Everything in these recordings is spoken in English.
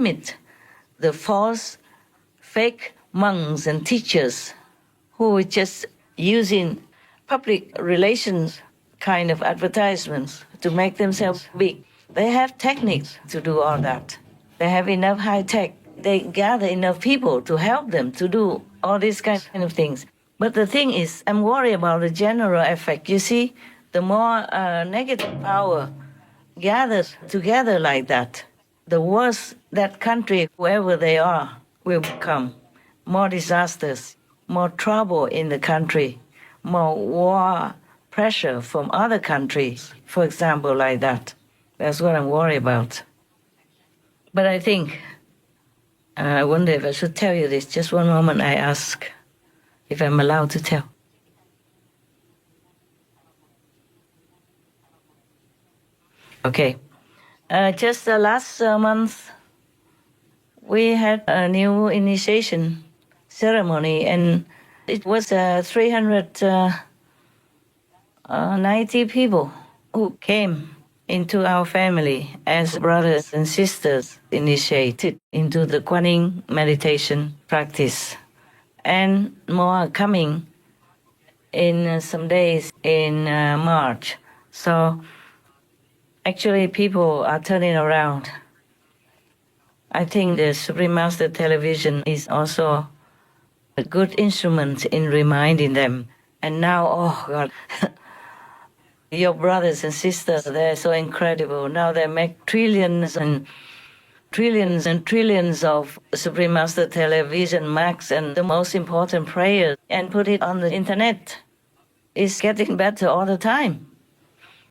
limit the false, fake monks and teachers who are just using public relations kind of advertisements to make themselves big. They have techniques to do all that. They have enough high tech. They gather enough people to help them to do all these kind of things. But the thing is, I'm worried about the general effect. You see, the more negative power gathers together like that, the worse that country, whoever they are, will become. More disasters, more trouble in the country, more war pressure from other countries, for example, like that. That's what I'm worried about. But I think, I wonder if I should tell you this. Just one moment, I ask if I'm allowed to tell. Okay. Just last month, we had a new initiation ceremony, and it was 390 people who came into our family as brothers and sisters initiated into the Quán meditation practice. And more are coming in some days in March. So actually people are turning around. I think the Supreme Master Television is also a good instrument in reminding them. And now, oh God, your brothers and sisters, they're so incredible. Now they make trillions and trillions and trillions of Supreme Master Television marks and the most important prayers and put it on the internet. It's getting better all the time.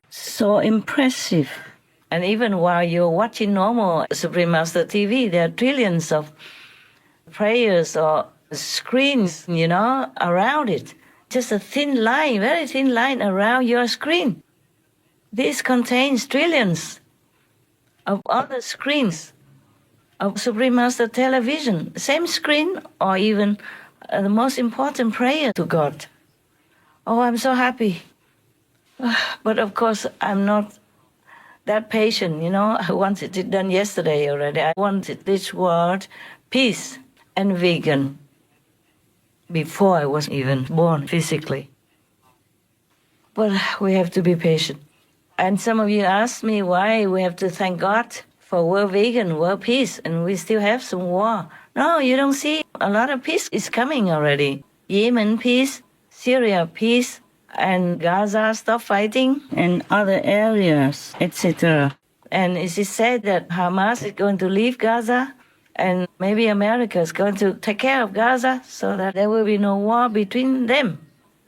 So impressive. And even while you're watching normal Supreme Master TV, there are trillions of prayers or screens, around it. Just a thin line, very thin line around your screen. This contains trillions of other screens of Supreme Master Television. Same screen or even the most important prayer to God. Oh, I'm so happy. But of course, I'm not that patient, I wanted it done yesterday already. I wanted this word, peace and vegan, before I was even born physically. But we have to be patient. And some of you asked me why we have to thank God for world vegan, world peace, and we still have some war. No, you don't see. A lot of peace is coming already. Yemen peace, Syria peace, and Gaza stop fighting, and other areas, etc. And it is said that Hamas is going to leave Gaza, and maybe America is going to take care of Gaza so that there will be no war between them,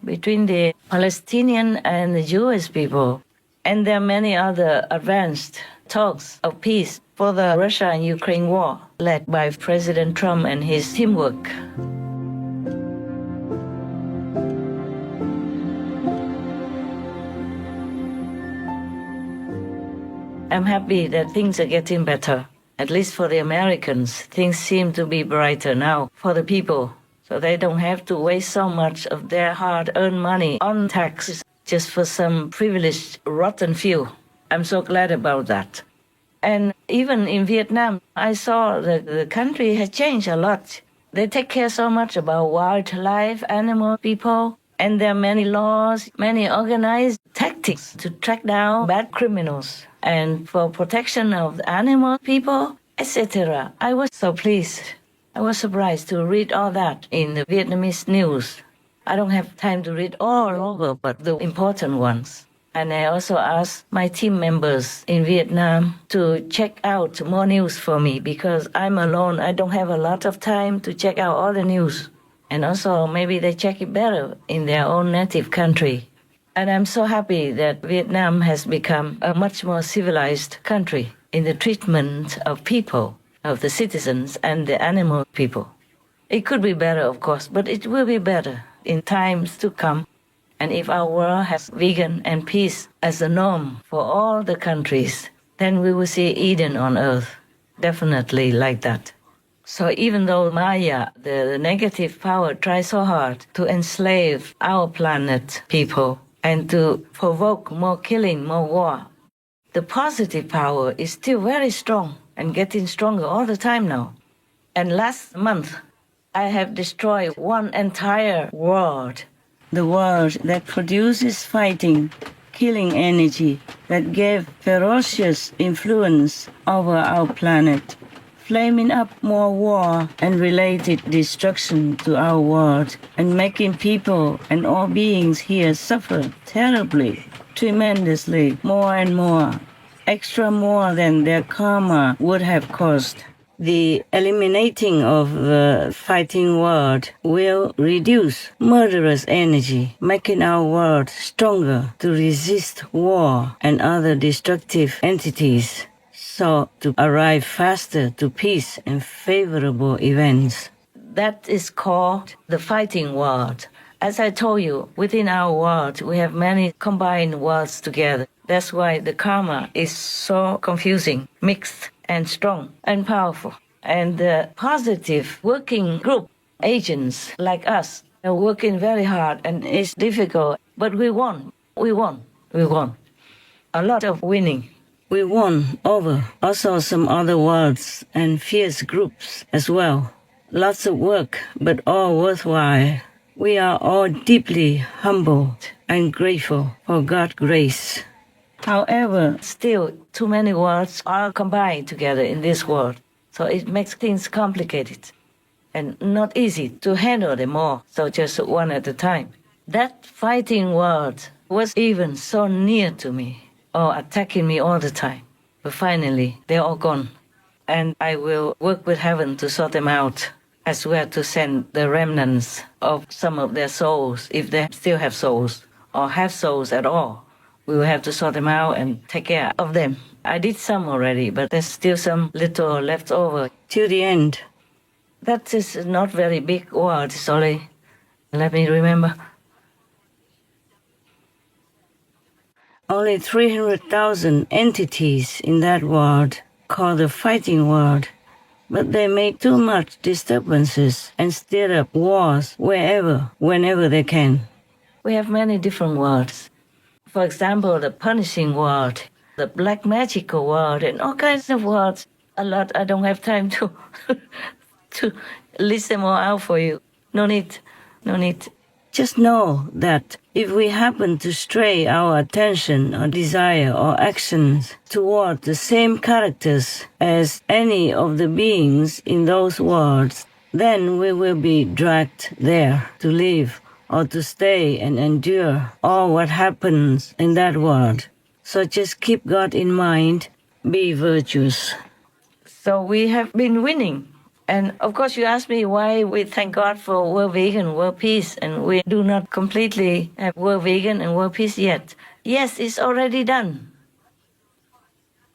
between the Palestinian and the Jewish people. And there are many other advanced talks of peace for the Russia and Ukraine war, led by President Trump and his teamwork. I'm happy that things are getting better. At least for the Americans, things seem to be brighter now for the people. So they don't have to waste so much of their hard-earned money on taxes just for some privileged, rotten few. I'm so glad about that. And even in Vietnam, I saw that the country has changed a lot. They take care so much about wildlife, animal, people, and there are many laws, many organized tactics to track down bad criminals and for protection of the animal, people, etc. I was so pleased. I was surprised to read all that in the Vietnamese news. I don't have time to read all over, but the important ones. And I also asked my team members in Vietnam to check out more news for me because I'm alone. I don't have a lot of time to check out all the news. And also maybe they check it better in their own native country. And I'm so happy that Vietnam has become a much more civilized country in the treatment of people, of the citizens and the animal people. It could be better, of course, but it will be better in times to come. And if our world has vegan and peace as a norm for all the countries, then we will see Eden on earth, definitely like that. So even though Maya, the negative power, tries so hard to enslave our planet people and to provoke more killing, more war, the positive power is still very strong. and getting stronger all the time now. And last month, I have destroyed one entire world. The world that produces fighting, killing energy, that gave ferocious influence over our planet, flaming up more war and related destruction to our world, and making people and all beings here suffer terribly, tremendously, more and more, extra more than their karma would have caused. The eliminating of the fighting world will reduce murderous energy, making our world stronger to resist war and other destructive entities, so to arrive faster to peace and favorable events. That is called the fighting world. As I told you, within our world, we have many combined worlds together. That's why the karma is so confusing, mixed, and strong and powerful. And the positive working group agents like us are working very hard, and it's difficult, but we won. We won. We won. A lot of winning. We won over also some other worlds and fierce groups as well. Lots of work, but all worthwhile. We are all deeply humbled and grateful for God's grace. However, still too many worlds are combined together in this world, so it makes things complicated and not easy to handle them all, so just one at a time. That fighting world was even so near to me, or attacking me all the time. But finally, they're all gone. And I will work with heaven to sort them out, as well to send the remnants of some of their souls, if they still have souls, or have souls at all. We will have to sort them out and take care of them. I did some already, but there's still some little left over till the end. That is not very big word, sorry. Let me remember. Only 300,000 entities in that world, called the fighting world. But they make too much disturbances and stir up wars wherever, whenever they can. We have many different worlds. For example, the punishing world, the black magical world, and all kinds of words. A lot. I don't have time to to list them all out for you. No need. No need. Just know that if we happen to stray our attention or desire or actions toward the same characters as any of the beings in those worlds, then we will be dragged there to live or to stay and endure all what happens in that world. So just keep God in mind, be virtuous. So we have been winning. And of course you ask me why we thank God for world vegan, world peace, and we do not completely have world vegan and world peace yet. Yes, it's already done.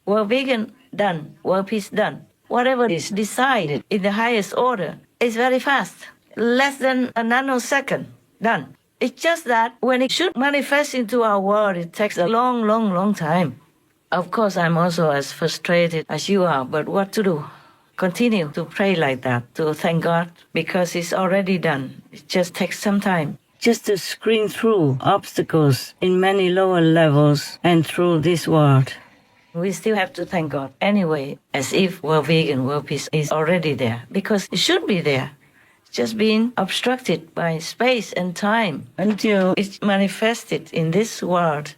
World vegan, done. World peace, done. Whatever is decided in the highest order is very fast. Less than a nanosecond. Done. It's just that when it should manifest into our world, it takes a long, long, long time. Of course, I'm also as frustrated as you are, but what to do? Continue to pray like that, to thank God, because it's already done. It just takes some time. Just to screen through obstacles in many lower levels and through this world. We still have to thank God anyway, as if world vegan, world peace is already there, because it should be there. Just being obstructed by space and time until it's manifested in this world.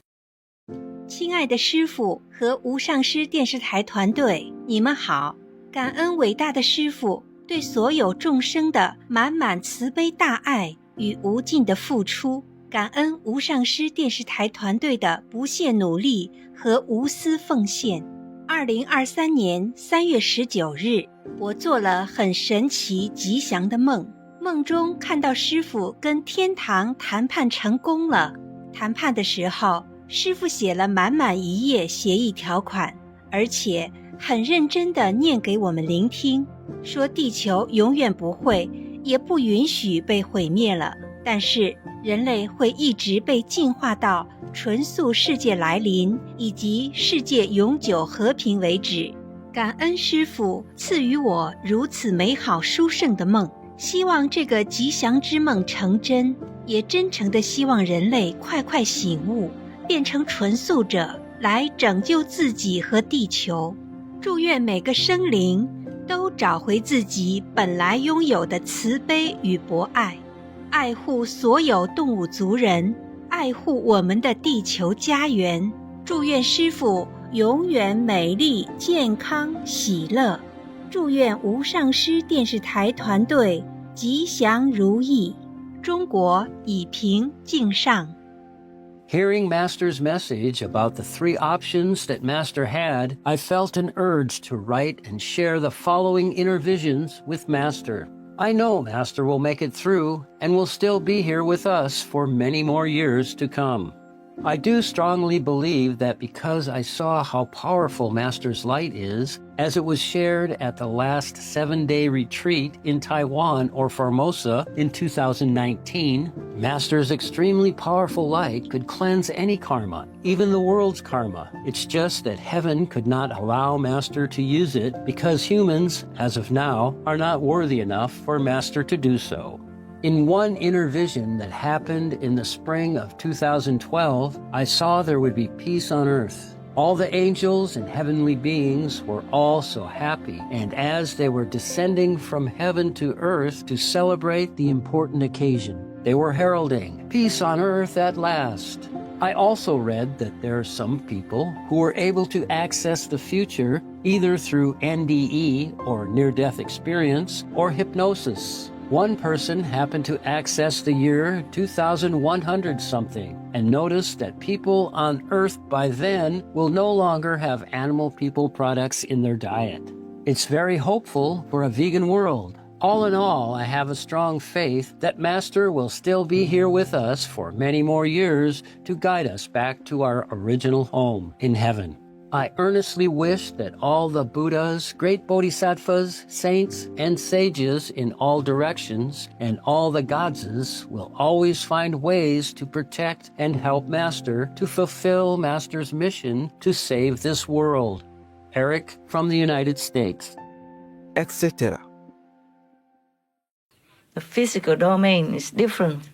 亲爱的师父和无上师电视台团队，你们好！感恩伟大的师父对所有众生的满满慈悲大爱与无尽的付出，感恩无上师电视台团队的不懈努力和无私奉献。2023年3月19日，我做了很神奇吉祥的梦，梦中看到师父跟天堂谈判成功了。谈判的时候，师父写了满满一页协议条款，而且很认真地念给我们聆听，说地球永远不会，也不允许被毁灭了，但是人类会一直被进化到纯素世界来临，以及世界永久和平为止。感恩师父赐予我如此美好殊胜的梦，希望这个吉祥之梦成真，也真诚地希望人类快快醒悟，变成纯素者，来拯救自己和地球。祝愿每个生灵都找回自己本来拥有的慈悲与博爱，爱护所有动物族人，爱护我们的地球家园。祝愿师父永远美丽、健康、喜乐。祝愿无上师电视台团队吉祥如意。中国以平敬上。Hearing Master's message about the 3 options that Master had, I felt an urge to write and share the following inner visions with Master. I know Master will make it through and will still be here with us for many more years to come. I do strongly believe that because I saw how powerful Master's light is, as it was shared at the last 7-day retreat in Taiwan or Formosa in 2019, Master's extremely powerful light could cleanse any karma, even the world's karma. It's just that heaven could not allow Master to use it because humans, as of now, are not worthy enough for Master to do so. In one inner vision that happened in the spring of 2012, I saw there would be peace on earth. All the angels and heavenly beings were all so happy, and as they were descending from heaven to earth to celebrate the important occasion, they were heralding peace on earth at last. I also read that there are some people who were able to access the future either through NDE or near-death experience or hypnosis. One person happened to access the year 2100-something and noticed that people on Earth by then will no longer have animal people products in their diet. It's very hopeful for a vegan world. All in all, I have a strong faith that Master will still be here with us for many more years to guide us back to our original home in heaven. I earnestly wish that all the Buddhas, great bodhisattvas, saints, and sages in all directions, and all the Gadzas will always find ways to protect and help Master to fulfill Master's mission to save this world. Eric from the United States. Etc. The physical domain is different,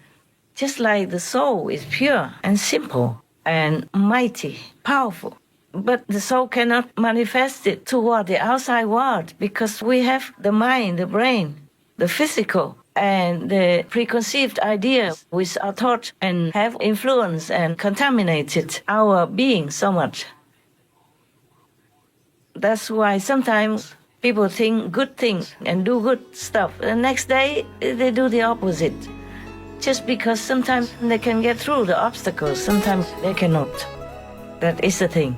just like the soul is pure and simple and mighty, powerful. But the soul cannot manifest it toward the outside world because we have the mind, the brain, the physical, and the preconceived ideas which are taught and have influenced and contaminated our being so much. That's why sometimes people think good things and do good stuff. The next day, they do the opposite. Just because sometimes they can get through the obstacles, sometimes they cannot. That is the thing.